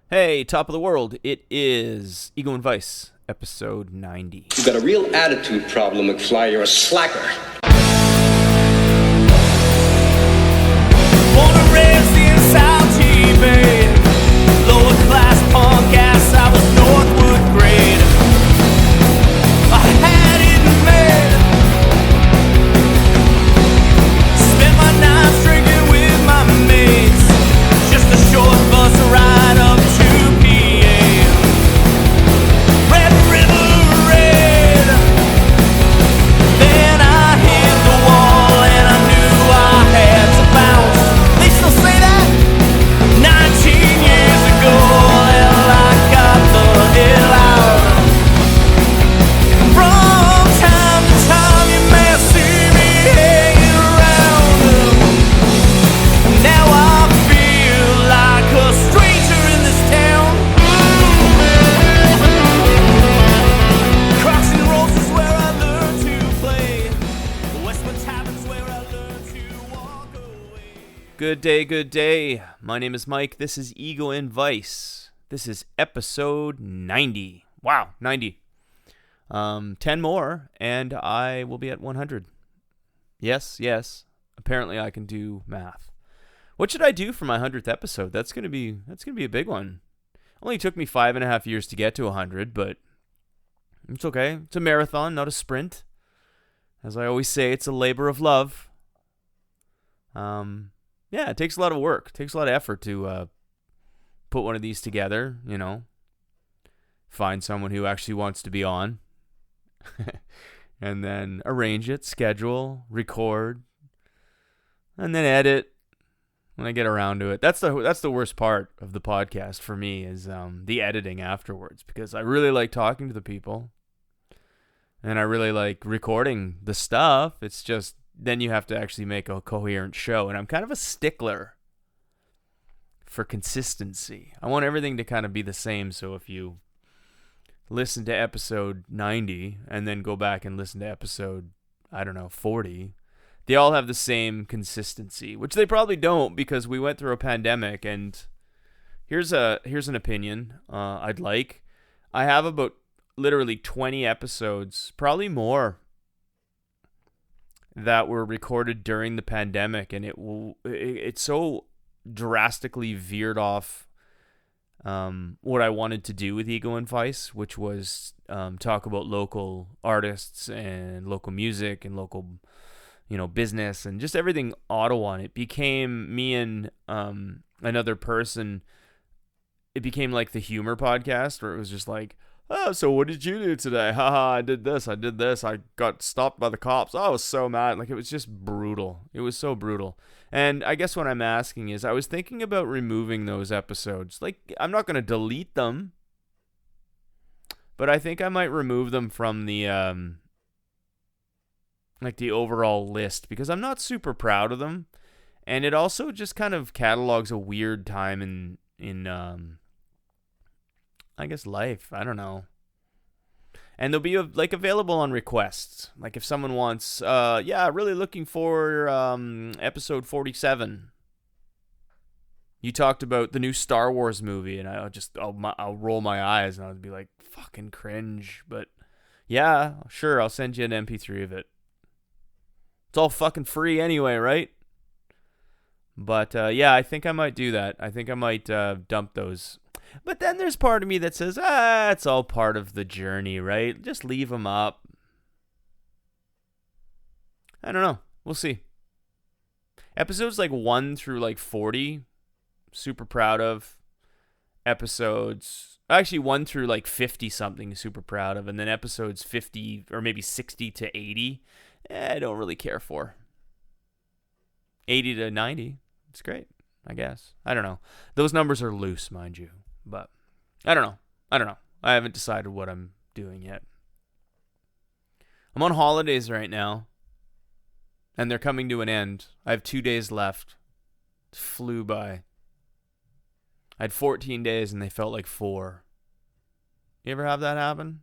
Hey, top of the world. It is Ego and Vice, episode 90. You've got a real attitude problem, McFly. You're a slacker. Born and raised in South Bay, lower class punk ass, I was Northwood grade. I had it made. Spent my nights drinking with my mates. Just a short bus ride up to PA. Red River Red. Then I hit the wall and I knew I had to bounce. They still say that? 19 years ago, well, I got the hell out. From time to time, you may see me hanging around. Now I feel like a stranger in this town. Crocs and rolls is where I learned to play. Westwood Tavern's where I learned to walk away. Good day, good day. My name is Mike. This is Ego and Vice. This is episode 90. Wow, 90. 10 more, and I will be at 100. Yes. Apparently I can do math. What should I do for my 100th episode? That's gonna be a big one. Only took me 5.5 years to get to 100, but it's okay. It's a marathon, not a sprint. As I always say, it's a labor of love. Yeah, it takes a lot of work. It takes a lot of effort to put one of these together, find someone who actually wants to be on, and then arrange it, schedule, record, and then edit when I get around to it. That's the worst part of the podcast for me is the editing afterwards, because I really like talking to the people, and I really like recording the stuff. It's just then you have to actually make a coherent show, and I'm kind of a stickler for consistency. I want everything to kind of be the same, so if you listen to episode 90 and then go back and listen to episode, 40, they all have the same consistency, which they probably don't, because we went through a pandemic. And here's an opinion I'd like. I have about literally 20 episodes, probably more, that were recorded during the pandemic, and it so drastically veered off what I wanted to do with Ego and Vice, which was talk about local artists and local music and local, business and just everything Ottawa. And it became me and another person. It became like the humor podcast, where it was just like, oh, so what did you do today? Haha, I did this. I got stopped by the cops. I was so mad. Like, it was just brutal. It was so brutal. And I guess what I'm asking is, I was thinking about removing those episodes. Like, I'm not going to delete them, but I think I might remove them from the the overall list, because I'm not super proud of them. And it also just kind of catalogs a weird time in I guess life. I don't know. And they'll be available on requests. Like if someone wants, really looking for episode 47. You talked about the new Star Wars movie, and I'll roll my eyes and I'll be like, fucking cringe. But yeah, sure, I'll send you an MP3 of it. It's all fucking free anyway, right? But I think I might do that. I think I might dump those. But then there's part of me that says, it's all part of the journey, right? Just leave them up. I don't know. We'll see. Episodes 1 through 40, super proud of. Episodes, actually 1 through 50 something, super proud of. And then episodes 50 or maybe 60 to 80, I don't really care for. 80 to 90, it's great, I guess. I don't know. Those numbers are loose, mind you. But I don't know. I haven't decided what I'm doing yet. I'm on holidays right now, and they're coming to an end. I have 2 days left. It flew by. I had 14 days, and they felt like 4. You ever have that happen?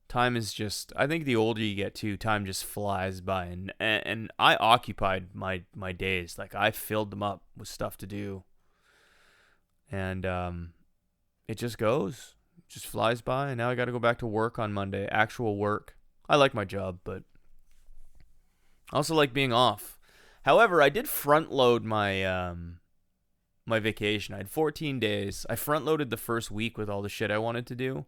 Time is just, I think the older you get too, time just flies by. And I occupied my days. I filled them up with stuff to do. And it just goes. It just flies by. And now I got to go back to work on Monday. Actual work. I like my job, but I also like being off. However, I did front load my my vacation. I had 14 days. I front loaded the first week with all the shit I wanted to do.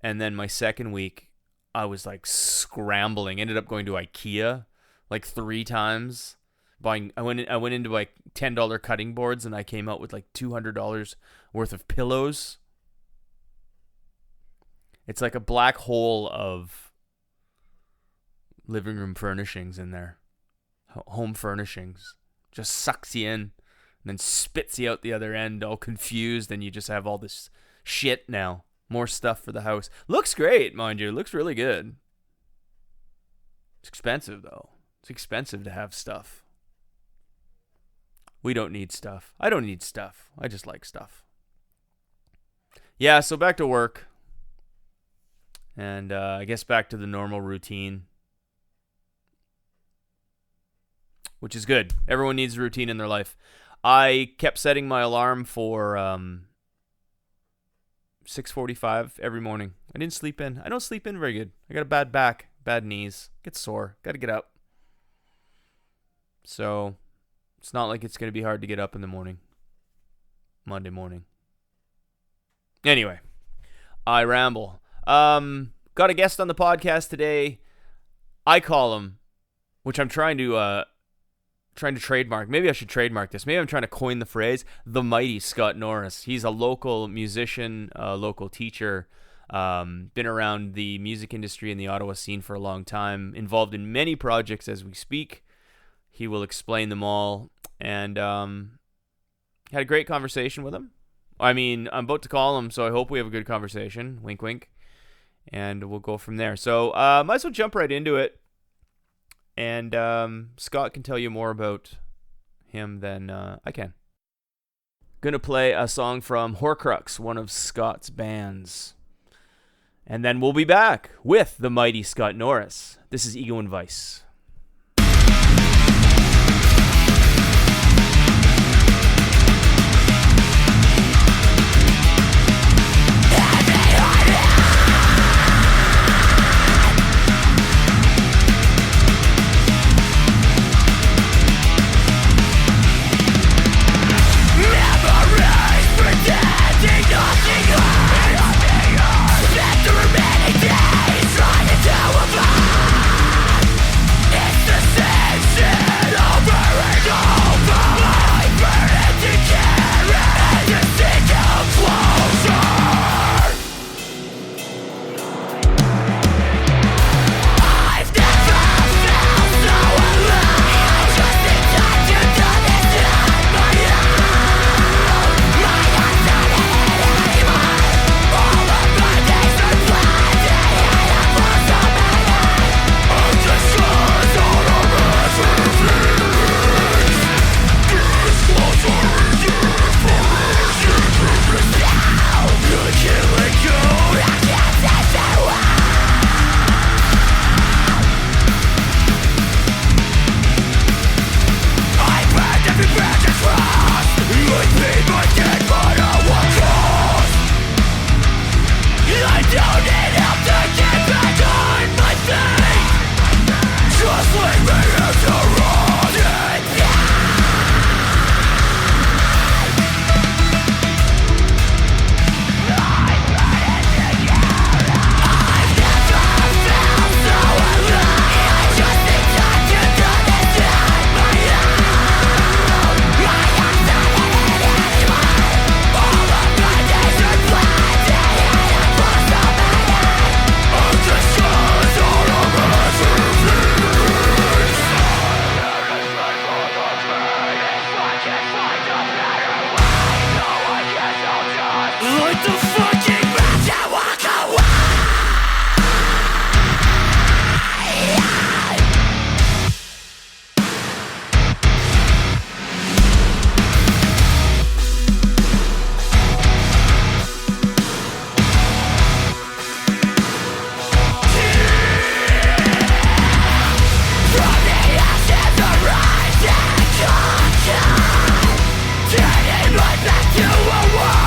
And then my second week, I was like scrambling. Ended up going to IKEA like 3 times. I went into like $10 cutting boards, and I came out with like $200 worth of pillows. It's like a black hole of living room furnishings in there. Home furnishings. Just sucks you in and then spits you out the other end all confused, and you just have all this shit now. More stuff for the house. Looks great, mind you. Looks really good. It's expensive, though. It's expensive to have stuff. We don't need stuff. I don't need stuff. I just like stuff. Yeah, so back to work. And I guess back to the normal routine. Which is good. Everyone needs a routine in their life. I kept setting my alarm for 6:45 every morning. I didn't sleep in. I don't sleep in very good. I got a bad back, bad knees, get sore. Got to get up. So it's not like it's going to be hard to get up in the morning. Monday morning. Anyway, I ramble. Got a guest on the podcast today. I call him, which I'm trying to trademark. Maybe I should trademark this. Maybe I'm trying to coin the phrase, the mighty Scott Norris. He's a local musician, a local teacher, been around the music industry and the Ottawa scene for a long time, involved in many projects as we speak. He will explain them all, and had a great conversation with him. I mean, I'm about to call him, so I hope we have a good conversation. Wink, wink. And we'll go from there. So might as well jump right into it. And Scott can tell you more about him than I can. Gonna play a song from Horcrux, one of Scott's bands. And then we'll be back with the mighty Scott Norris. This is Ego and Vice. Turning right back to a world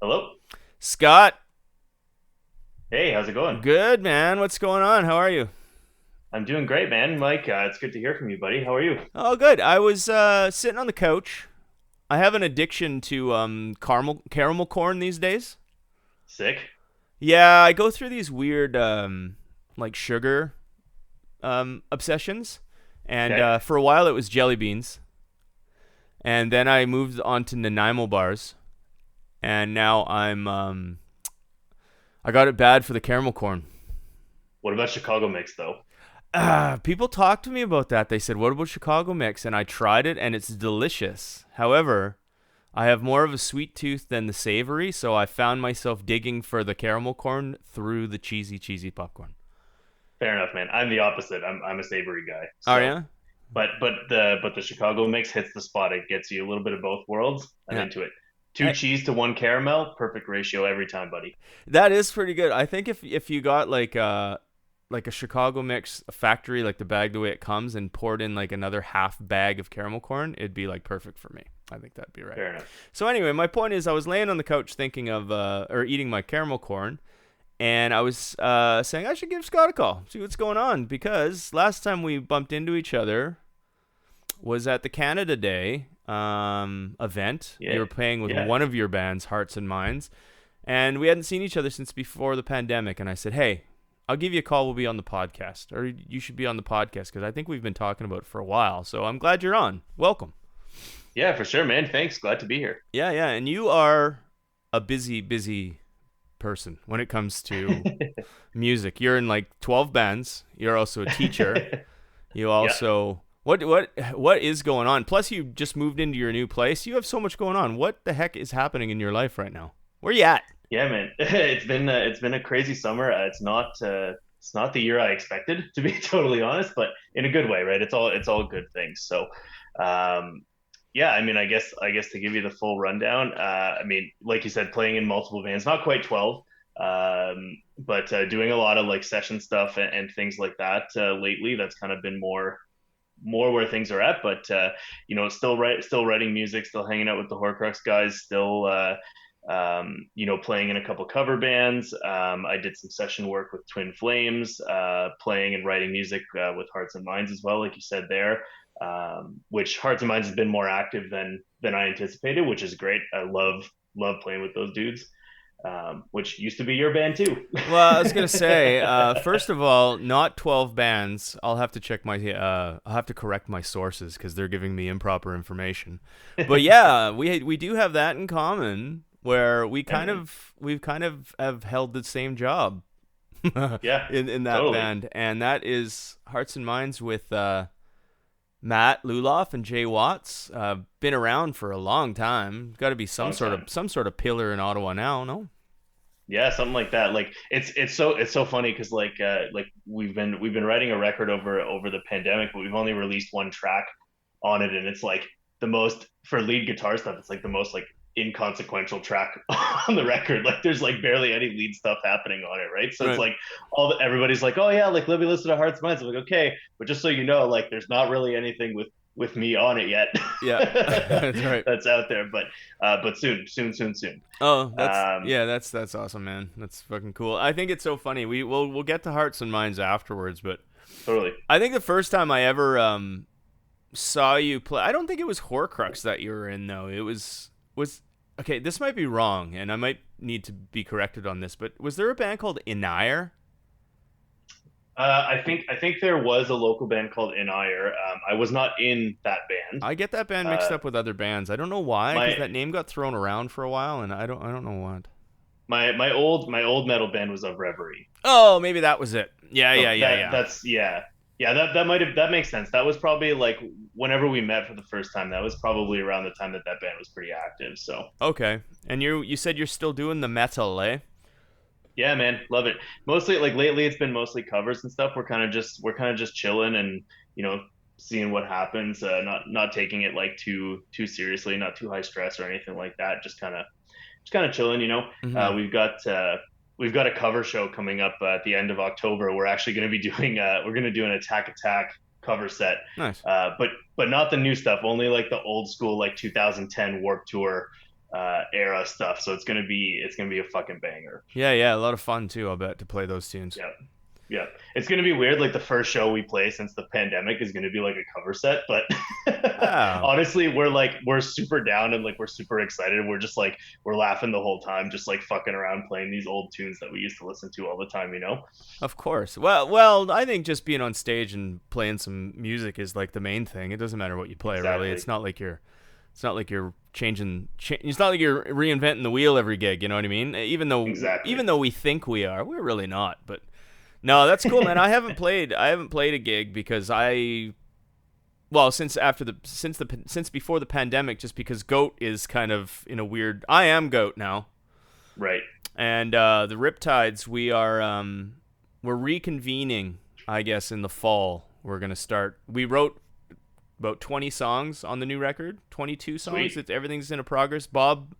Hello. Scott, Hey, how's it going? good man. What's going on? How are you? I'm doing great, man. Mike, it's good to hear from you, buddy. How are you? Oh, good. I was sitting on the couch. I have an addiction to caramel corn these days. Sick. Yeah, I go through these weird like sugar obsessions, and Okay. for a while it was jelly beans, and then I moved on to Nanaimo bars, and now I got it bad for the caramel corn. What about Chicago mix, though? People talked to me about that. They said, "What about Chicago mix?" And I tried it, and it's delicious. However, I have more of a sweet tooth than the savory, so I found myself digging for the caramel corn through the cheesy popcorn. Fair enough, man. I'm the opposite. I'm a savory guy. Oh So, yeah, but the Chicago mix hits the spot. It gets you a little bit of both worlds. I'm yeah. into it. Two I, cheese to one caramel, perfect ratio every time, buddy. that is pretty good. I think if you got like a Chicago mix, a factory, like the bag the way it comes, and poured in like another half bag of caramel corn, it'd be like perfect for me. I think that'd be right. Fair enough. So anyway, my point is, I was laying on the couch thinking of or eating my caramel corn, and I was saying I should give Scott a call, see what's going on, because last time we bumped into each other was at the Canada Day event. You Yeah. were playing with Yeah. one of your bands, Hearts and Minds, and we hadn't seen each other since before the pandemic. And I said, hey, I'll give you a call. We'll be on the podcast, or you should be on the podcast, because I think we've been talking about it for a while. So I'm glad you're on. Welcome. Yeah, for sure, man. Thanks. Glad to be here. Yeah, yeah. And you are a busy person when it comes to music. You're in like 12 bands. You're also a teacher. You Yeah. also what is going on? Plus you just moved into your new place. You have so much going on. What the heck is happening in your life right now? Where you at? Yeah, man. It's been a crazy summer. It's not the year I expected, to be totally honest, but in a good way, right? It's all good things. So, um, yeah, I mean, I guess to give you the full rundown, I mean, like you said, playing in multiple bands, not quite 12, but doing a lot of like session stuff and things like that lately. That's kind of been more where things are at, but still writing music, still hanging out with the Horcrux guys, still playing in a couple cover bands. I did some session work with Twin Flames, playing and writing music with Hearts and Minds as well, like you said there. Which Hearts and Minds has been more active than I anticipated, which is great. I love playing with those dudes. Which used to be your band too. Well, I was gonna say, first of all, not 12 bands. I'll have to check my, I'll have to correct my sources because they're giving me improper information. But yeah, we do have that in common, where we've kind of have held the same job Yeah, in that totally. band, and that is Hearts and Minds with Matt Luloff and Jay Watts. Been around for a long time. Got to be Long time. some sort of pillar in Ottawa now, no? Yeah, something like that. Like it's so funny because like we've been writing a record over the pandemic, but we've only released one track on it, and it's like the most for lead guitar stuff. It's like the most like inconsequential track on the record. Like there's like barely any lead stuff happening on it, right? So it's Right. like everybody's like, oh yeah, like let me listen to Hearts and Minds. I'm like, okay, but just so you know, like there's not really anything with me on it yet. Yeah, that's right. That's out there, but soon. Oh, Um, that's awesome, man. That's fucking cool. I think it's so funny. We'll get to Hearts and Minds afterwards, but totally. I think the first time I ever saw you play, I don't think it was Horcrux that you were in though. It was okay. This might be wrong, and I might need to be corrected on this. But was there a band called Inire? I think there was a local band called In Ire. I was not in that band. I get that band mixed Uh, up with other bands. I don't know why, because my that name got thrown around for a while, and I don't know what. my old metal band was of Reverie. Oh, maybe that was it. Yeah, So yeah, yeah, yeah. that's yeah. That makes sense. That was probably like whenever we met for the first time. That was probably around the time that band was pretty active. So Okay. And you said you're still doing the metal, eh? yeah, man, love it. Mostly like lately, it's been mostly covers and stuff. We're kind of just chilling and seeing what happens. Not taking it like too seriously, not too high stress or anything like that. Just kind of chilling. Mm-hmm. We've got a cover show coming up at the end of October. We're actually going to be doing we're going to do an Attack cover set, Nice. but not the new stuff. Only like the old school like 2010 Warp Tour era stuff. So it's gonna be a fucking banger. Yeah, a lot of fun too, I'll bet, to play those tunes. Yeah. Yeah, it's gonna be weird. Like the first show we play since the pandemic is gonna be like a cover set, but Oh. honestly, we're super down and like we're super excited. We're just like we're laughing the whole time, just like fucking around playing these old tunes that we used to listen to all the time. You know? Of course. Well, I think just being on stage and playing some music is like the main thing. It doesn't matter what you play, Exactly. really. It's not like you're changing. It's not like you're reinventing the wheel every gig. You know what I mean? Exactly. Even though we think we're really not. But no, that's cool, man. I haven't played a gig because since before the pandemic, just because Goat is kind of in a weird. I am Goat now. Right. And the Riptides, we're reconvening, I guess, in the fall. We're gonna start. We wrote about 20 songs on the new record, 22 songs. Sweet. Everything's in progress. Bob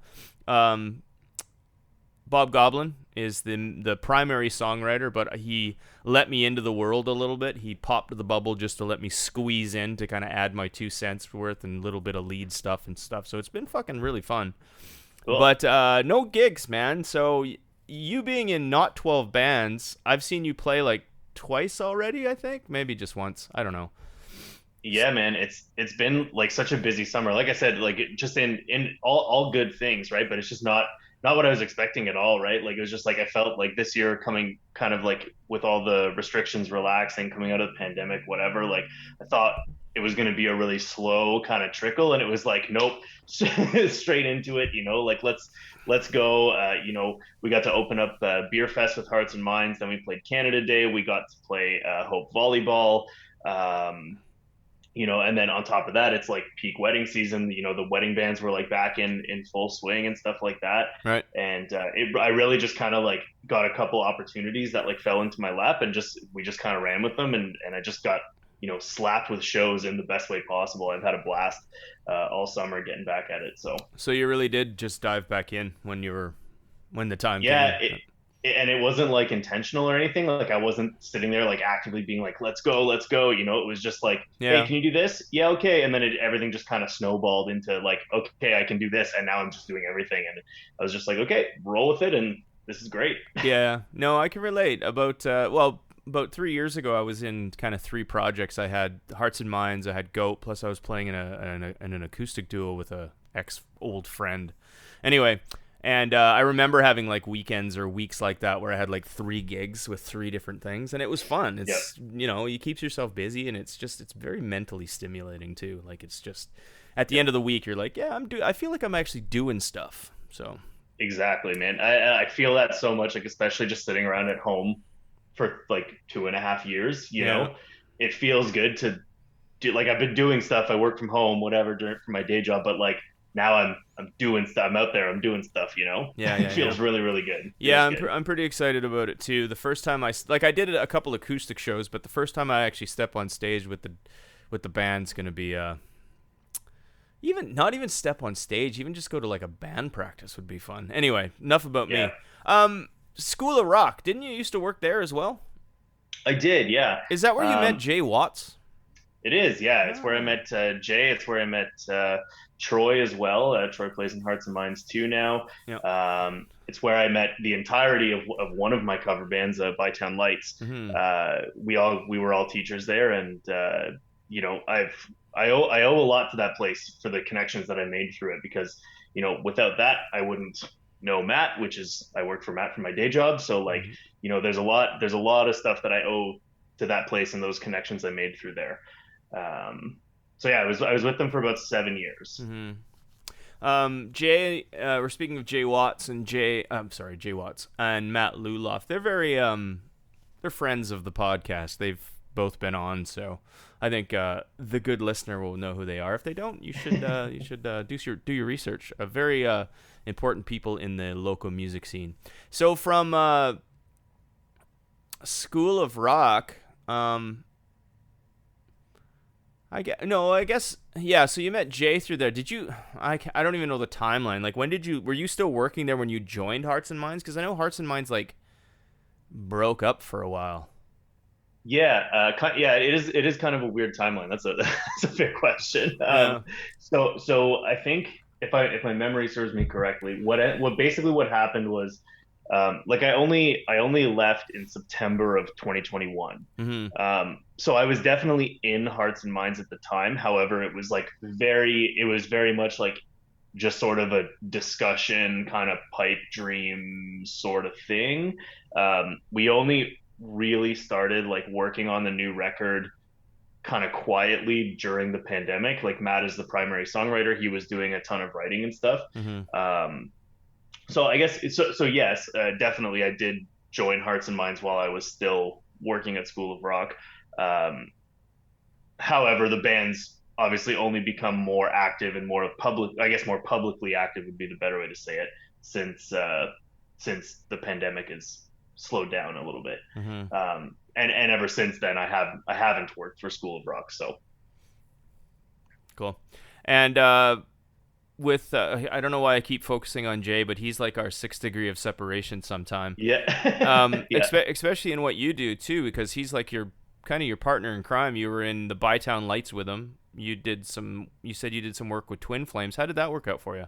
Goblin is the primary songwriter, but he let me into the world a little bit. He popped the bubble just to let me squeeze in to kind of add my 2 cents worth and a little bit of lead stuff and stuff. So it's been fucking really fun. Cool. But no gigs, man. So you being in not 12 bands, I've seen you play like twice already, I think. Maybe just once. I don't know. Yeah, man, it's been like such a busy summer. Like I said, like just in all good things, right? But it's just not what I was expecting at all, right? Like it was just like I felt like this year coming kind of like with all the restrictions relaxing, coming out of the pandemic, whatever. Like I thought it was going to be a really slow kind of trickle, and it was like nope, straight into it. You know, like let's go. You know, we got to open up Beer Fest with Hearts and Minds. Then we played Canada Day. We got to play Hope Volleyball. You know, and then on top of that, it's like peak wedding season. You know, the wedding bands were like back in full swing and stuff like that. Right. And I really just kind of like got a couple opportunities that like fell into my lap, and we just kind of ran with them, and I just got, you know, slapped with shows in the best way possible. I've had a blast all summer getting back at it. So you really did just dive back in when the time yeah, came. and it wasn't like intentional or anything. Like I wasn't sitting there like actively being like, let's go. You know, it was just like, Yeah. hey, can you do this? Yeah, okay. And then everything just kind of snowballed into like, okay, I can do this, and now I'm just doing everything. And I was just like, okay, roll with it, and this is great. Yeah, no, I can relate. About 3 years ago, I was in kind of 3 projects. I had Hearts and Minds, I had Goat, plus I was playing in an acoustic duo with a old friend. Anyway, and I remember having like weekends or weeks like that where I had like 3 gigs with 3 different things, and it was fun. It's you know, you keep yourself busy, and it's very mentally stimulating too. Like it's just at the end of the week, you're like, yeah, I feel like I'm actually doing stuff. So Exactly, man. I feel that so much, like especially just sitting around at home for like 2.5 years. You know, it feels good to do. Like I've been doing stuff. I work from home, whatever, for my day job. But like now I'm doing stuff. I'm out there. I'm doing stuff. You know. Yeah. It feels really, really good. Yeah, I'm pretty excited about it too. The first time I did a couple acoustic shows, but the first time I actually step on stage with the band's gonna be even not even step on stage, even just go to like a band practice would be fun. Anyway, enough about me. School of Rock, didn't you used to work there as well? I did, yeah. Is that where you met Jay Watts? It is, yeah. It's where I met Jay. It's where I met Troy as well. Troy plays in Hearts and Minds too now. Yeah. It's where I met the entirety of one of my cover bands, Bytown Lights. Mm-hmm. We were all teachers there, and you know, I owe a lot to that place for the connections that I made through it, because you know, without that I wouldn't know Matt, which is I work for Matt for my day job. So like, you know, there's a lot of stuff that I owe to that place and those connections I made through there. So yeah, I was with them for about 7 years. Mm-hmm. Jay, we're speaking of Jay Watts and Jay Watts and Matt Luloff. They're very they're friends of the podcast. They've both been on, so I think the good listener will know who they are. If they don't, you should do your research. Very important people in the local music scene. So from School of Rock, I guess yeah. So you met Jay through there. Did you? I don't even know the timeline. Like, when did you? Were you still working there when you joined Hearts and Minds? Because I know Hearts and Minds like broke up for a while. Yeah, it is kind of a weird timeline. That's a fair question. So I think if my memory serves me correctly, what happened was, like I only left in September of 2021. Mm-hmm. So I was definitely in Hearts and Minds at the time. However, it was very much like just sort of a discussion, kind of pipe dream sort of thing. We only really started like working on the new record kind of quietly during the pandemic. Like Matt is the primary songwriter; he was doing a ton of writing and stuff. Mm-hmm. So I guess so yes, definitely I did join Hearts and Minds while I was still working at School of Rock. Um, However, the band's obviously only become more active and more public. I guess more publicly active would be the better way to say it, since the pandemic has slowed down a little bit. Mm-hmm. And ever since then, I haven't worked for School of Rock. So Cool. And with I don't know why I keep focusing on Jay, but he's like our sixth degree of separation sometime. yeah, yeah. Especially in what you do too, because he's like your kind of your partner in crime. You were in the Bytown Lights with him. You said you did some work with Twin Flames. How did that work out for you?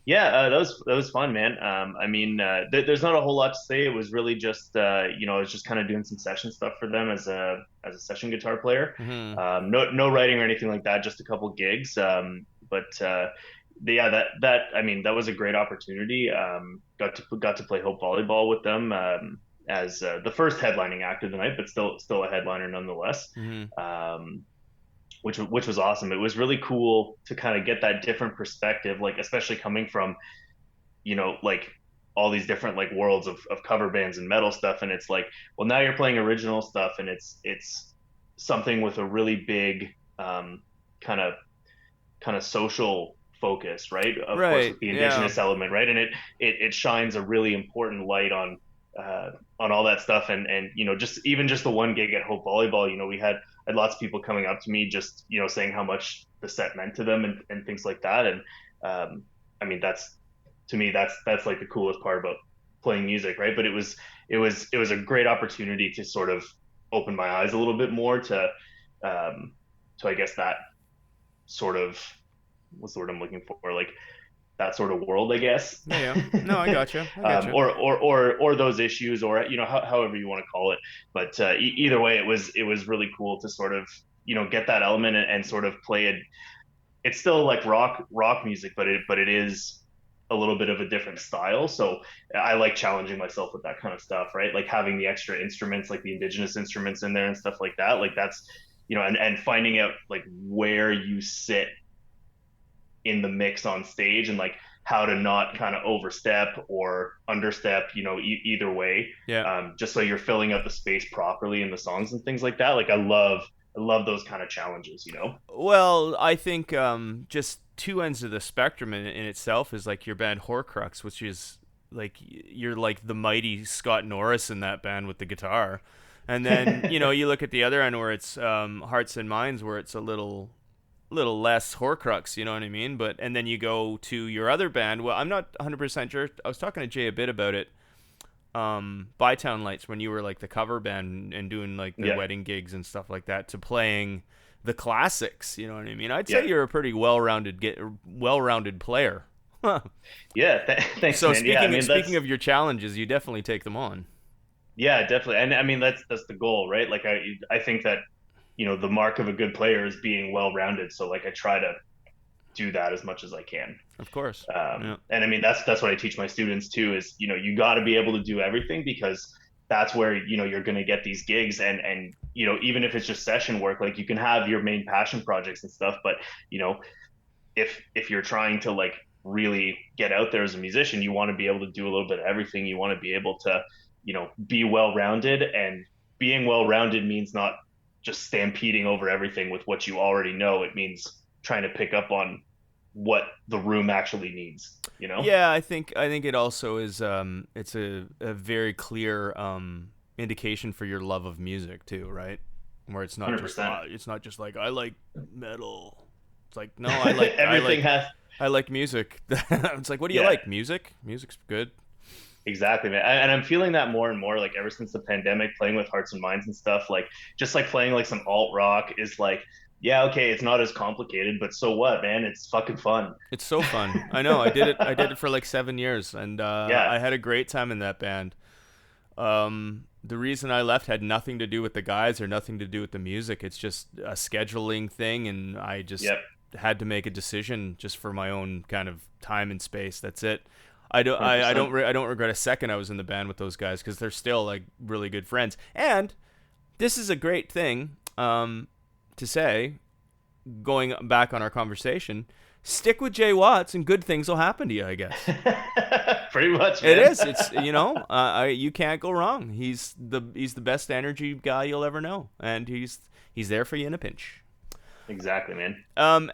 Yeah, that was fun, man. I mean, there's not a whole lot to say. It was really just, I was just kind of doing some session stuff for them as a session guitar player. Mm-hmm. No writing or anything like that. Just a couple gigs. But yeah, I mean, that was a great opportunity. Got to play Hope Volleyball with them, as the first headlining act of the night, but still a headliner nonetheless. Mm-hmm. Which was awesome. It was really cool to kind of get that different perspective, like especially coming from, like all these different like worlds of cover bands and metal stuff. And it's like, well, now you're playing original stuff, and it's something with a really big kind of social focus, right? Of course, with the indigenous element, right? And it shines a really important light on all that stuff. And just the one gig at Hope Volleyball, we had lots of people coming up to me just saying how much the set meant to them, and things like that. And I mean, to me that's like the coolest part about playing music, right? But it was a great opportunity to sort of open my eyes a little bit more to I guess that sort of, what's the word I'm looking for, like that sort of world, I guess. Yeah. No, I gotcha. Or those issues, or however you want to call it. But either way, it was really cool to sort of get that element, and sort of play it. It's still like rock music, but it is a little bit of a different style. So I like challenging myself with that kind of stuff, right? Like having the extra instruments, like the indigenous instruments in there and stuff like that. Like that's and finding out like where you sit in the mix on stage, and like how to not kind of overstep or understep, either way. Yeah. Just so you're filling up the space properly in the songs and things like that. Like I love those kind of challenges, Well, I think just two ends of the spectrum in itself is like your band Horcrux, which is like you're like the mighty Scott Norris in that band with the guitar. And then, you look at the other end where it's Hearts and Minds, where it's a little less Horcrux, you know what I mean? And then you go to your other band. Well, I'm not 100% sure. I was talking to Jay a bit about it. Bytown Lights, when you were like the cover band and doing like the wedding gigs and stuff like that, to playing the classics, you know what I mean? I'd say you're a pretty well-rounded player. Yeah, thanks. So man. speaking of your challenges, you definitely take them on. Yeah, definitely. And I mean, that's the goal, right? Like I think that the mark of a good player is being well-rounded. So like I try to do that as much as I can. Of course. And I mean, that's what I teach my students too, is, you got to be able to do everything, because that's where, you're going to get these gigs, and, even if it's just session work, like you can have your main passion projects and stuff. But, if you're trying to like really get out there as a musician, you want to be able to do a little bit of everything. You want to be able to, be well-rounded, and being well-rounded means not just stampeding over everything with what you already know. It means trying to pick up on what the room actually needs, Yeah, I think it also is it's a very clear indication for your love of music too, right? Where it's not 100%. just like I like metal. It's like, no, I like I like music. It's like, what do you like? Music? Music's good. Exactly, man. And I'm feeling that more and more, like ever since the pandemic, playing with Hearts and Minds and stuff, like just like playing like some alt rock is like yeah, okay, it's not as complicated, but so what, man? It's fucking fun. It's so fun. I know. I did it for like 7 years, and Yeah. I had a great time in that band. The reason I left had nothing to do with the guys or nothing to do with the music. It's just a scheduling thing, and I just Yep. had to make a decision just for my own kind of time and space. That's it. I don't. $100%. I don't regret a second I was in the band with those guys because they're still like really good friends. And this is a great thing to say. Going back on our conversation, stick with Jay Watts and good things will happen to you, I guess. Pretty much, It man. is. It's you can't go wrong. He's the best energy guy you'll ever know, and he's there for you in a pinch. Exactly, man.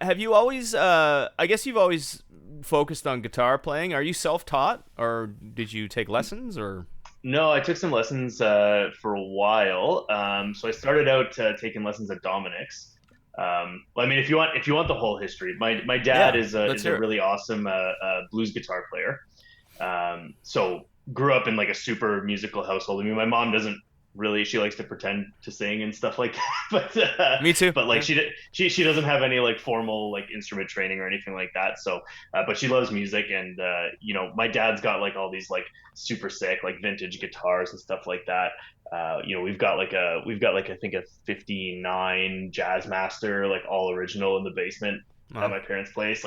Have you always? I guess you've always focused on guitar playing. Are you self-taught, or did you take lessons, or? No, I took some lessons for a while. So I started out taking lessons at Dominic's. Well, I mean, if you want the whole history, my dad Yeah, is let's hear a it. really awesome blues guitar player. So grew up in like a super musical household. I mean, my mom doesn't really, she likes to pretend to sing and stuff like that, Me too. but like Yeah. she doesn't have any like formal like instrument training or anything like that. So, but she loves music, and you know, my dad's got like all these like super sick like vintage guitars and stuff like that. You know, we've got like I think a '59 Jazzmaster, like all original in the basement at Wow. my parents' place,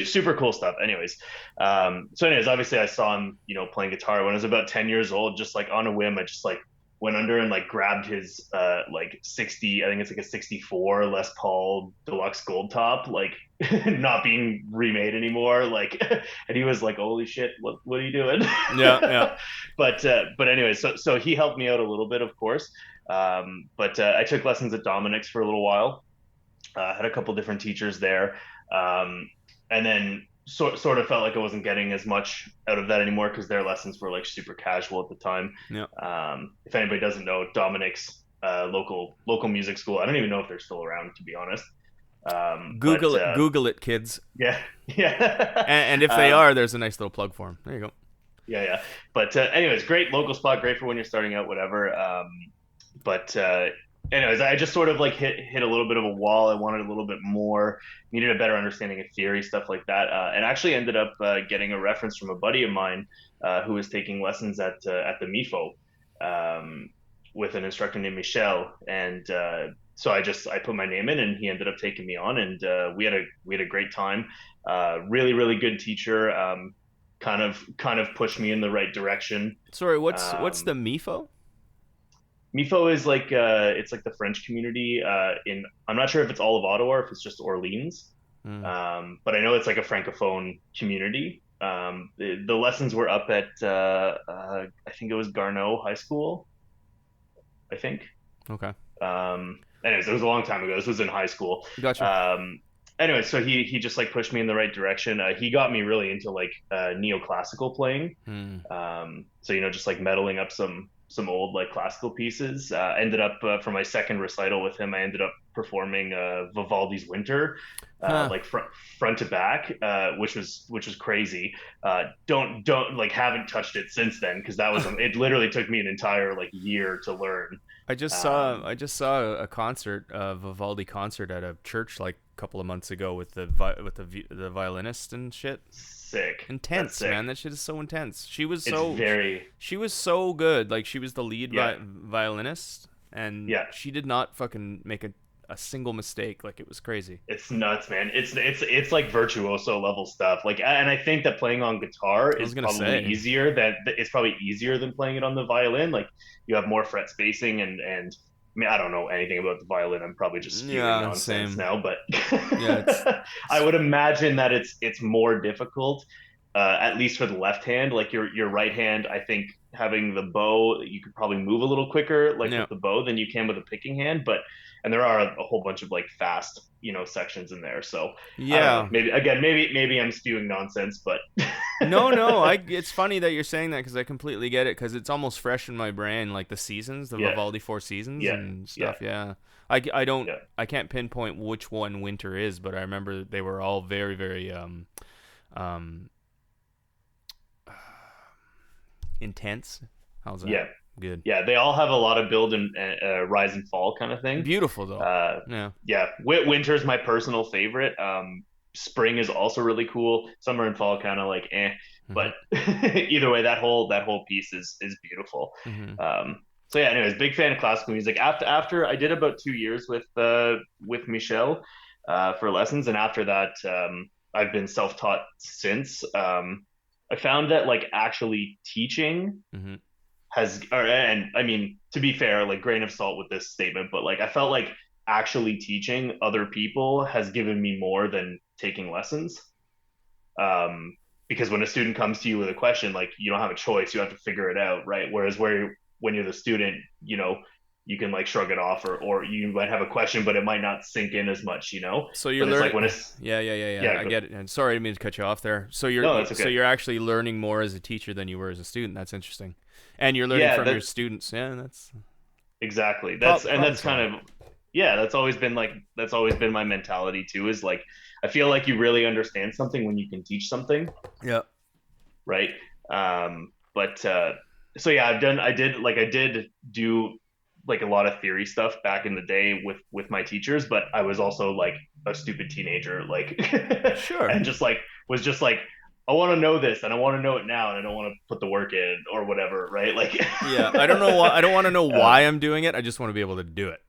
super cool stuff. Anyways, obviously I saw him, you know, playing guitar when I was about 10 years old, just like on a whim. I just like went under and like grabbed his like 60, I think it's like a 64 Les Paul Deluxe Gold Top, like not being remade anymore. Like, and he was like, "Holy shit, what are you doing?" Yeah. Yeah. But anyway, so he helped me out a little bit, of course. But I took lessons at Dominic's for a little while. Had a couple different teachers there, and then sort of felt like I wasn't getting as much out of that anymore because their lessons were like super casual at the time. Yeah. If anybody doesn't know, Dominic's local music school. I don't even know if they're still around, to be honest. Google it. Google it, kids. Yeah, yeah. And if they are, there's a nice little plug for them. There you go. Yeah, yeah. But anyways, great local spot, great for when you're starting out, whatever. But anyways, I just sort of like hit a little bit of a wall. I wanted a little bit more, needed a better understanding of theory, stuff like that, and actually ended up getting a reference from a buddy of mine who was taking lessons at the MIFO with an instructor named Michel, and so I put my name in, and he ended up taking me on, and we had a great time. Really good teacher. Kind of pushed me in the right direction. Sorry, what's Um, the MIFO? MIFO is like it's like the French community in, I'm not sure if it's all of Ottawa or if it's just Orleans, Hmm. but I know it's like a francophone community. The lessons were up at I think it was Garneau High School, I think. Okay. Anyways, it was a long time ago. This was in high school. Gotcha. Anyway, so he just like pushed me in the right direction. He got me really into like neoclassical playing. Hmm. So you know, just like meddling up some old like classical pieces. Ended up for my second recital with him, I ended up performing Vivaldi's Winter, Huh. like front to back, which was crazy. Don't like haven't touched it since then because that was it. Literally took me an entire like year to learn. I just saw a concert, a Vivaldi concert at a church like a couple of months ago with the violinist and shit. Sick. That's Intense, sick. man. That shit is so intense. It's very She was so good. Like she was the lead yeah violinist, and yeah. she did not fucking make a single mistake. Like it was crazy. It's nuts, man. It's like virtuoso level stuff. Like, and I think that playing on guitar I was is gonna probably say. easier. It's probably easier than playing it on the violin. Like, you have more fret spacing, and I mean, I don't know anything about the violin. I'm probably just spewing Yeah, nonsense same. now, but Yeah, it's I would imagine that it's more difficult, at least for the left hand. Like your right hand, I think having the bow, you could probably move a little quicker, like yeah, with the bow, than you can with a picking hand. But and there are a whole bunch of like fast, you know, sections in there. So I don't know. yeah. Maybe I'm spewing nonsense, but No, no. It's funny that you're saying that because I completely get it because it's almost fresh in my brain, like the seasons, the yeah, Vivaldi Four Seasons yeah, and yeah, stuff. Yeah, I don't, yeah. I can't pinpoint which one Winter is, but I remember they were all very, very um intense. How's that? Yeah, Good. Yeah, they all have a lot of build and rise and fall kind of thing. Beautiful though. Uh, Yeah. yeah, winter's my personal favorite. Spring is also really cool. Summer and fall kind of like Mm-hmm. but either way, that whole piece is beautiful. Mm-hmm. So yeah, anyways, big fan of classical music. After I did about 2 years with Michel for lessons, and after that, I've been self-taught since. I found that like actually teaching Mm-hmm. and I mean, to be fair, like grain of salt with this statement, but like I felt like actually teaching other people has given me more than taking lessons. Because when a student comes to you with a question, like you don't have a choice, you have to figure it out, right? Whereas when you're the student, you can like shrug it off, or you might have a question, but it might not sink in as much, So you're But it's like learning. when it's Yeah. I get it. And sorry, I didn't mean to cut you off there. So no, that's so okay. you're actually learning more as a teacher than you were as a student. That's interesting. And you're learning Yeah, from your that students. Yeah, that's exactly. problem That's solving. kind of yeah, that's always been my mentality too, is like I feel like you really understand something when you can teach something, Yeah. right? But so yeah, I did do like a lot of theory stuff back in the day with my teachers, but I was also like a stupid teenager, like Sure. and just like was just like I want to know this and I want to know it now and I don't want to put the work in or whatever, right? Like Yeah. I don't know why. I don't want to know uh, why I'm doing it. I just want to be able to do it.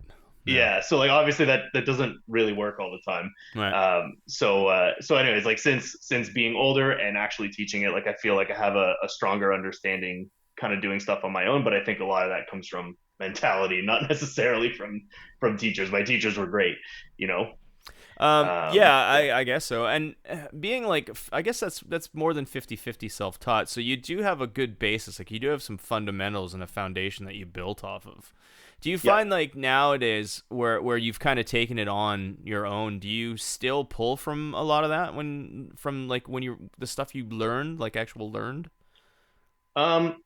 Yeah. yeah, so like obviously that doesn't really work all the time. Right. So anyways, like since being older and actually teaching it, like I feel like I have a stronger understanding kind of doing stuff on my own, but I think a lot of that comes from mentality, not necessarily from teachers. My teachers were great, you know. Yeah, Yeah. I guess so. And being like, I guess that's more than 50-50 self-taught. So you do have a good basis. Like you do have some fundamentals and a foundation that you built off of. Do you Yeah. find like nowadays where you've kind of taken it on your own, do you still pull from a lot of that from like when you're the stuff you learned, like actual learned? Um,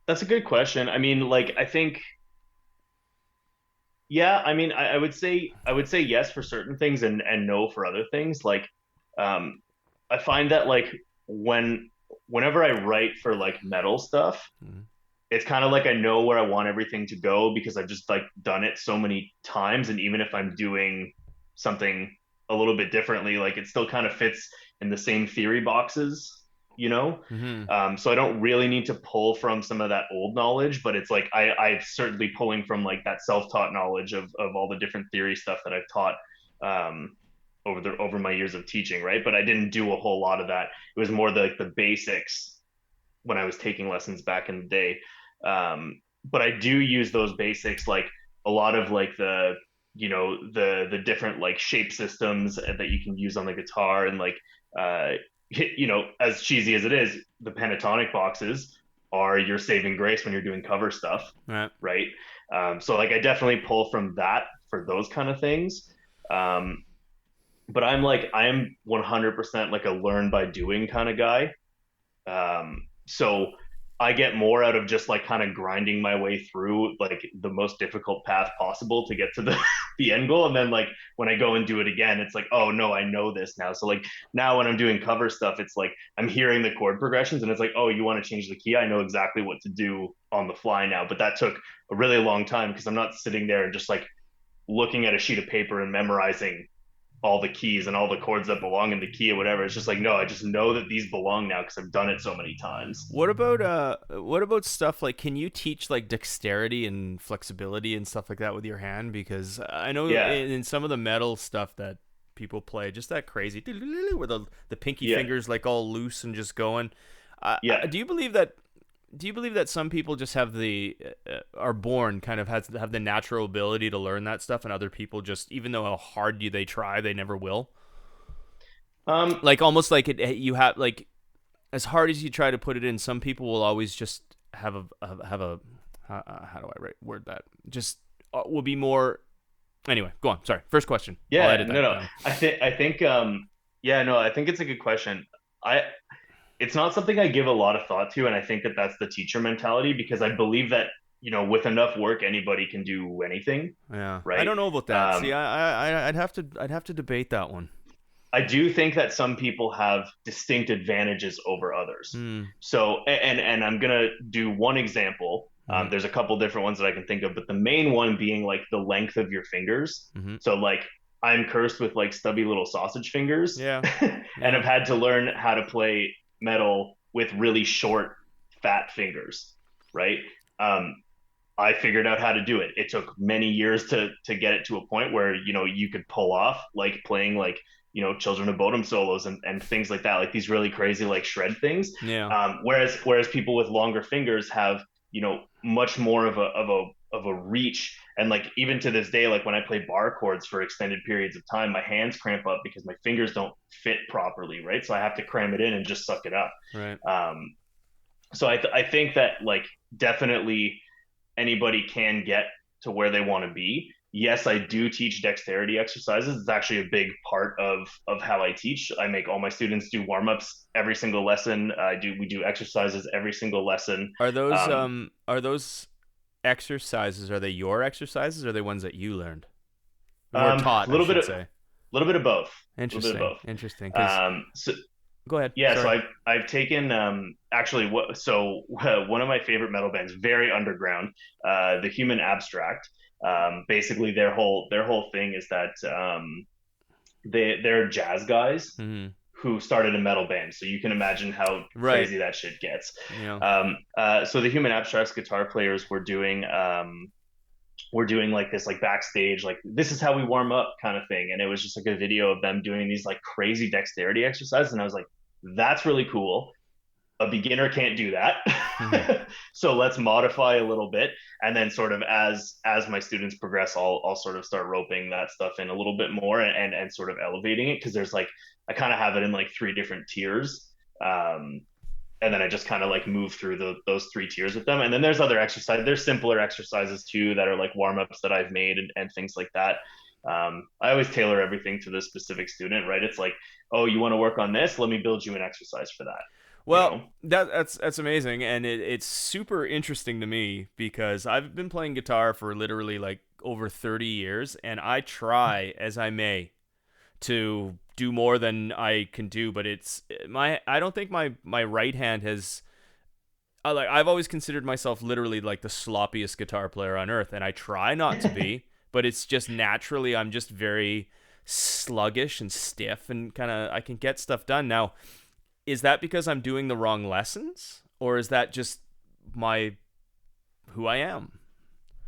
that's a good question. I mean, like I think yeah, I mean, I would say yes for certain things and no for other things. Like, um, I find that like whenever I write for like metal stuff, Mhm. it's kind of like I know where I want everything to go because I've just like done it so many times, and even if I'm doing something a little bit differently, like it still kind of fits in the same theory boxes, you know. Mhm. So I don't really need to pull from some of that old knowledge, but it's like I'm certainly pulling from like that self-taught knowledge of all the different theory stuff that I've taught um, over my years of teaching, right? But I didn't do a whole lot of that. It was more the basics when I was taking lessons back in the day. But I do use those basics, like a lot of like the different like shape systems that you can use on the guitar, and like uh, as cheesy as it is, the pentatonic boxes are your saving grace when you're doing cover stuff, Right. right? So like I definitely pull from that for those kind of things. Um, but I am 100% like a learn by doing kind of guy. So I get more out of just like kind of grinding my way through like the most difficult path possible to get to the the end goal. And then like when I go and do it again, it's like, oh no, I know this now. So like now when I'm doing cover stuff, it's like I'm hearing the chord progressions and it's like, oh, you want to change the key? I know exactly what to do on the fly now. But that took a really long time because I'm not sitting there and just like looking at a sheet of paper and memorizing all the keys and all the chords that belong in the key or whatever. It's just like, no, I just know that these belong now because I've done it so many times. What about stuff like can you teach like dexterity and flexibility and stuff like that with your hand? Because I know Yeah. in some of the metal stuff that people play, just that crazy where the pinky Yeah. fingers like all loose and just going. Yeah. Do you believe that? Do you believe that some people just have the are born kind of have the natural ability to learn that stuff, and other people just even though how hard they try, they never will? Um, Like almost like you have like as hard as you try to put it in, some people will always just have a how do I word that? Just will be more. Anyway, go on. Sorry. First question. I'll yeah, edit no, that no. down. I think yeah, no, I think it's a good question. I It's not something I give a lot of thought to, and I think that that's the teacher mentality because I believe that, with enough work anybody can do anything, Yeah, I right? don't know about that. See, Um, I'd have to debate that one. I do think that some people have distinct advantages over others. Hmm. So, and I'm gonna do one example There's a couple different ones that I can think of, but the main one being like the length of your fingers. So like I'm cursed with like stubby little sausage fingers, Yeah. and I've had to learn how to play metal with really short, fat fingers, right? I figured out how to do it. It took many years to get it to a point where, you know, you could pull off like playing like, you know, Children of Bodom solos and things like that, like these really crazy like shred things. Yeah. Whereas people with longer fingers have, you know, much more of a reach. And like even to this day, like when I play bar chords for extended periods of time, my hands cramp up because my fingers don't fit properly, right? So I have to cram it in and just suck it up. Right. So I think that like definitely anybody can get to where they want to be. Yes, I do teach dexterity exercises. It's actually a big part of how I teach. I make all my students do warm-ups every single lesson. We do exercises every single lesson. Are those exercises, are they your exercises, or are they ones that you learned or taught? A little bit of both. Interesting. Interesting. So go ahead. yeah, Sorry. so I've taken actually one of my favorite metal bands, very underground, the Human Abstract. Basically their whole thing is that they're jazz guys who started a metal band, so you can imagine how crazy that shit gets. Yeah. So the Human Abstract's guitar players were doing like this like backstage like this is how we warm up kind of thing, and it was just like a video of them doing these like crazy dexterity exercises, and I was like, that's really cool. A beginner can't do that. So let's modify a little bit, and then sort of as my students progress, I'll sort of start roping that stuff in a little bit more and sort of elevating it, because there's like I kind of have it in like 3 different tiers, and then I just kind of like move through those 3 tiers with them. And then there's other exercises, there's simpler exercises too that are like warm-ups that I've made and things like that. I always tailor everything to the specific student, right? It's like, oh, you want to work on this, let me build you an exercise for that. Well, that's amazing, and it's super interesting to me because I've been playing guitar for literally like over 30 years, and I try as I may to do more than I can do, but I don't think my right hand has I've always considered myself literally like the sloppiest guitar player on earth, and I try not to be, but it's just naturally I'm just very sluggish and stiff, and kind of I can get stuff done now. Is that because I'm doing the wrong lessons, or is that just who I am?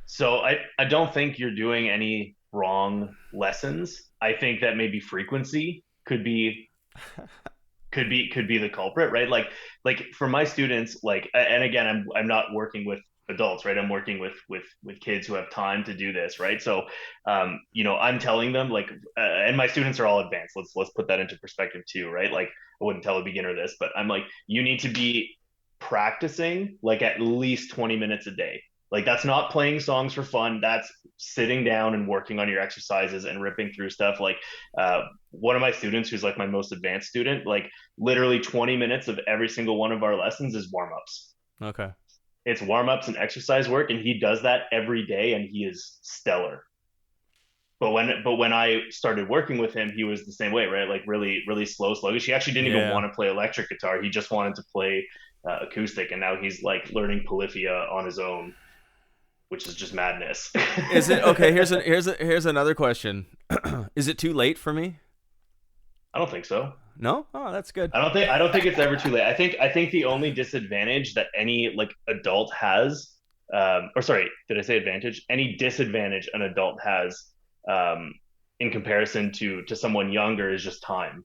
So I don't think you're doing any wrong lessons. I think that maybe frequency could be the culprit, right? Like for my students, like, and again, I'm not working with adults, right? I'm working with kids who have time to do this, right? So you know, I'm telling them like and my students are all advanced. Let's put that into perspective too, right? Like I wouldn't tell a beginner this, but I'm like, you need to be practicing like at least 20 minutes a day. Like that's not playing songs for fun, that's sitting down and working on your exercises and ripping through stuff. Like one of my students who's like my most advanced student, like literally 20 minutes of every single one of our lessons is warm-ups. Okay. It's warm-ups and exercise work, and he does that every day, and he is stellar. But when I started working with him, he was the same way, right? Like really, really slow, sluggish. He actually didn't even want to play electric guitar. He just wanted to play acoustic, and now he's like learning polyphia on his own, which is just madness. Is it okay? Here's another question. Is it too late for me? I don't think so. No? Oh, that's good. I don't think it's ever too late. I think the only disadvantage that any like adult has, or sorry, did I say advantage? Any disadvantage an adult has, in comparison to someone younger is just time,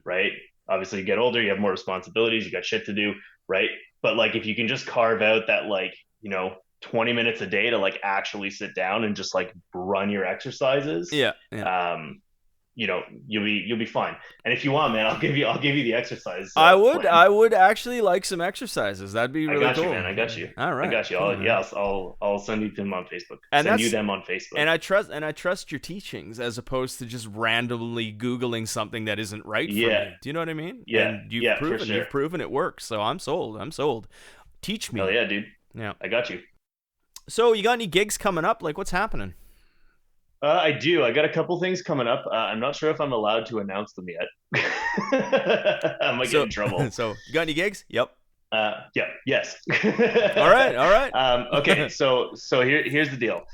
right? Obviously, you get older, you have more responsibilities, you got shit to do, right? But like, if you can just carve out that like, you know, 20 minutes a day to like actually sit down and just like run your exercises, yeah. you know, you'll be fine. And if you want, man, I'll give you the exercise. I would actually like some exercises. That'd be really cool. I got you. All right. I got you. I'll send you them on Facebook. And send you them on Facebook. And I trust your teachings as opposed to just randomly Googling something that isn't right for me. Do you know what I mean? Yeah. And you've proven it works. So I'm sold. Teach me. Hell yeah, dude. Yeah. I got you. So you got any gigs coming up? Like what's happening? I do. I got a couple things coming up. I'm not sure if I'm allowed to announce them yet. I might get in trouble. So, you got any gigs? Yep. Yeah, yes. All right. Okay, so here's the deal.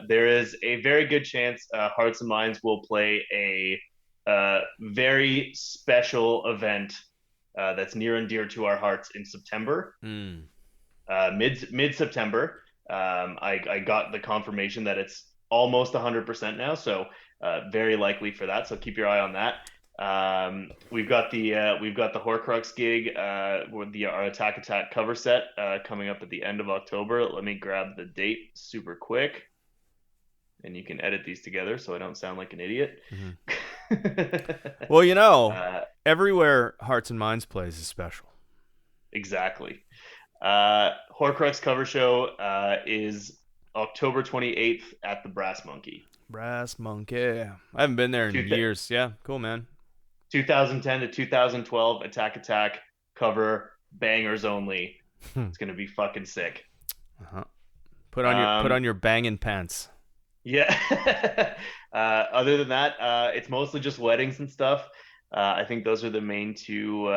There is a very good chance Hearts and Minds will play a very special event that's near and dear to our hearts in September, Mm. mid September. I got the confirmation that it's almost 100% now, so very likely for that. So keep your eye on that. We've got the Horcrux gig with our Attack cover set coming up at the end of October. Let me grab the date super quick, and you can edit these together so I don't sound like an idiot. Mm-hmm. Well, everywhere Hearts and Minds plays is special. Exactly. Horcrux cover show is October 28th at the Brass Monkey. Brass Monkey. I haven't been there in years. Yeah, cool, man. 2010 to 2012 Attack cover, bangers only. It's gonna be fucking sick. Uh-huh. Put on your banging pants. Yeah. Other than that, it's mostly just weddings and stuff. I think those are the main two.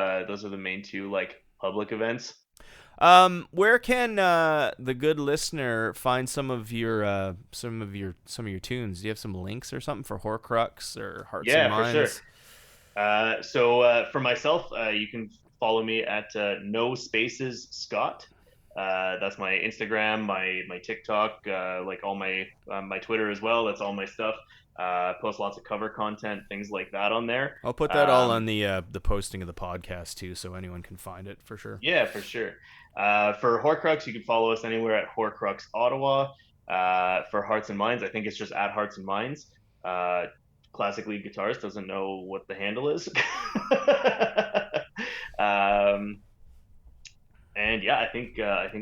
Like public events. Where can the good listener find some of your tunes? Do you have some links or something for Horcrux or Hearts and Minds? Yeah, for sure. So for myself, you can follow me at No Spaces Scott. That's my Instagram, my TikTok, like all my Twitter as well. That's all my stuff. Post lots of cover content, things like that on there. I'll put that all on the posting of the podcast too, so anyone can find it for sure. Yeah, for sure. For Horcrux, you can follow us anywhere at Horcrux Ottawa. For Hearts and Minds, I think it's just at Hearts and Minds. Classic lead guitarist doesn't know what the handle is. And yeah, I think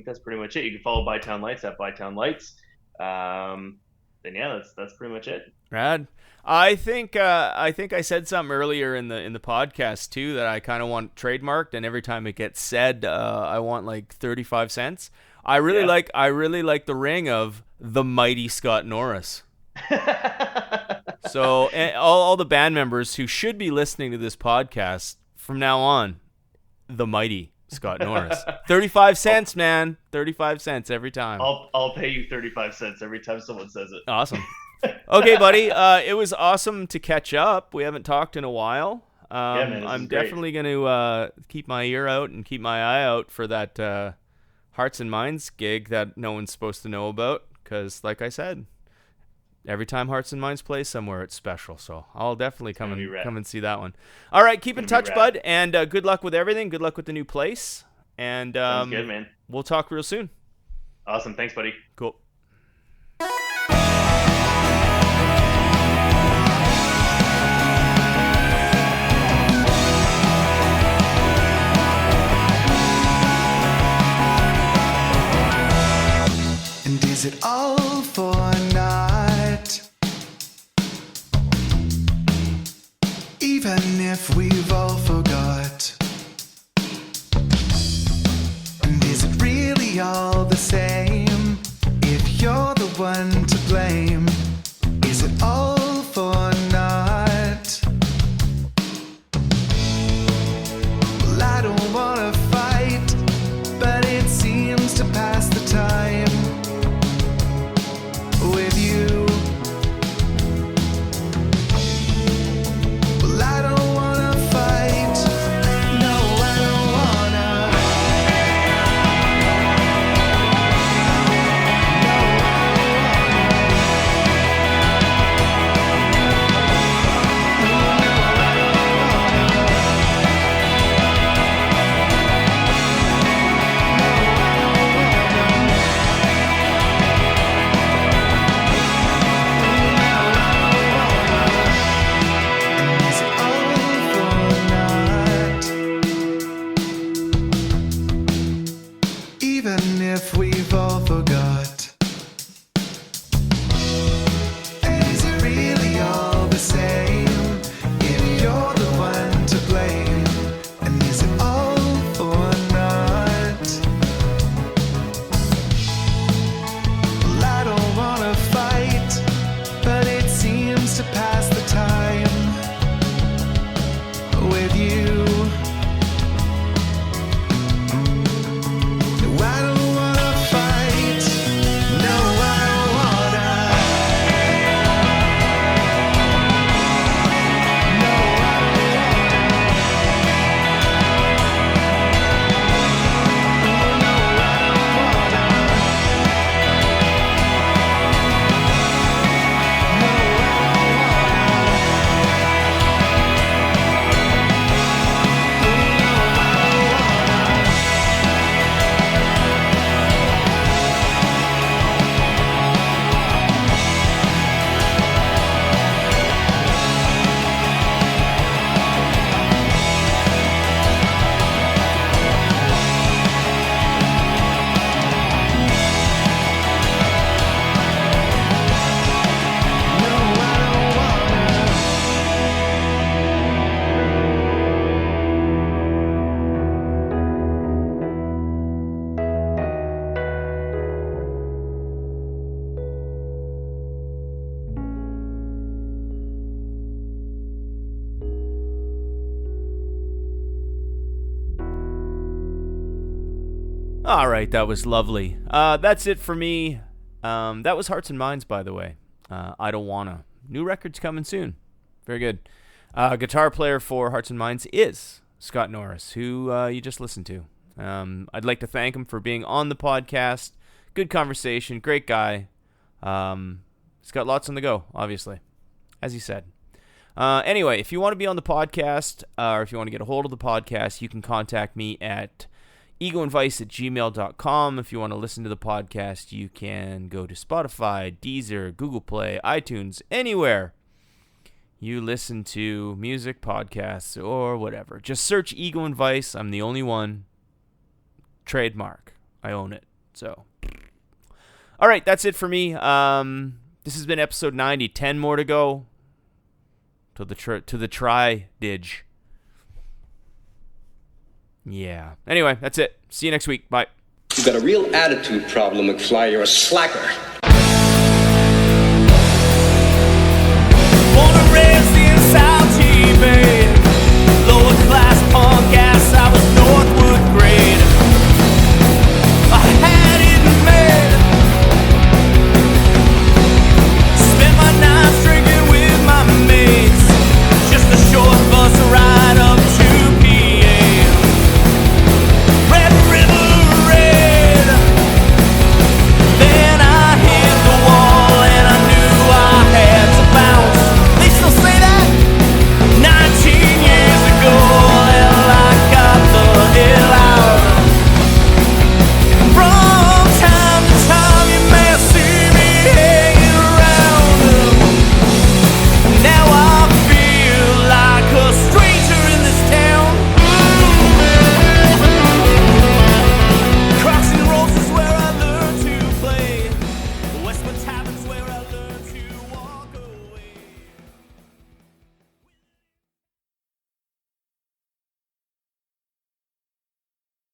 that's pretty much it. You can follow Bytown Lights at Bytown Lights. Then yeah, that's pretty much it. Rad. I think I said something earlier in the podcast too that I kind of want trademarked, and every time it gets said, I want like 35 cents. I really like the ring of the mighty Scott Norris. So all the band members who should be listening to this podcast from now on, the mighty Scott Norris. 35 cents, man. 35 cents every time. I'll pay you 35 cents every time someone says it. Awesome. Okay, buddy. It was awesome to catch up. We haven't talked in a while. Yeah, man, I'm definitely going to keep my ear out and keep my eye out for that Hearts and Minds gig that no one's supposed to know about. Because, like I said, every time Hearts and Minds plays somewhere, it's special. So I'll definitely come and see that one. All right, keep in touch, bud. And good luck with everything. Good luck with the new place. And sounds good, man. We'll talk real soon. Awesome. Thanks, buddy. Cool. And is it all for naught? Even if we've all forgot. And is it really all the same if you're the one to blame? Is it all for naught? Well, I don't wanna fight, but it seems to pass the time with you. Well, I don't wanna fight. No, I don't wanna. Is it all for naught? Even if we've all forgot. And is it really all the same if you're the one to blame? And is it all for naught? Well, I don't wanna fight, but it seems to pass the time with you. All right, that was lovely. That's it for me. That was Hearts and Minds, by the way. I Don't Wanna. New record's coming soon. Very good. Guitar player for Hearts and Minds is Scott Norris, who you just listened to. I'd like to thank him for being on the podcast. Good conversation, great guy. He's got lots on the go, obviously, as he said. Anyway, if you want to be on the podcast, or if you want to get a hold of the podcast, you can contact me at egoandvice@gmail.com. If you want to listen to the podcast, you can go to Spotify, Deezer, Google Play, iTunes, anywhere you listen to music, podcasts, or whatever. Just search Ego and Vice. I'm the only one. Trademark. I own it. So, all right, that's it for me. This has been episode 90. 10 more to go to the tri-dig. Yeah. Anyway, that's it. See you next week. Bye. You've got a real attitude problem, McFly. You're a slacker. Born and raised in South T, babe. Lower class punk ass, I was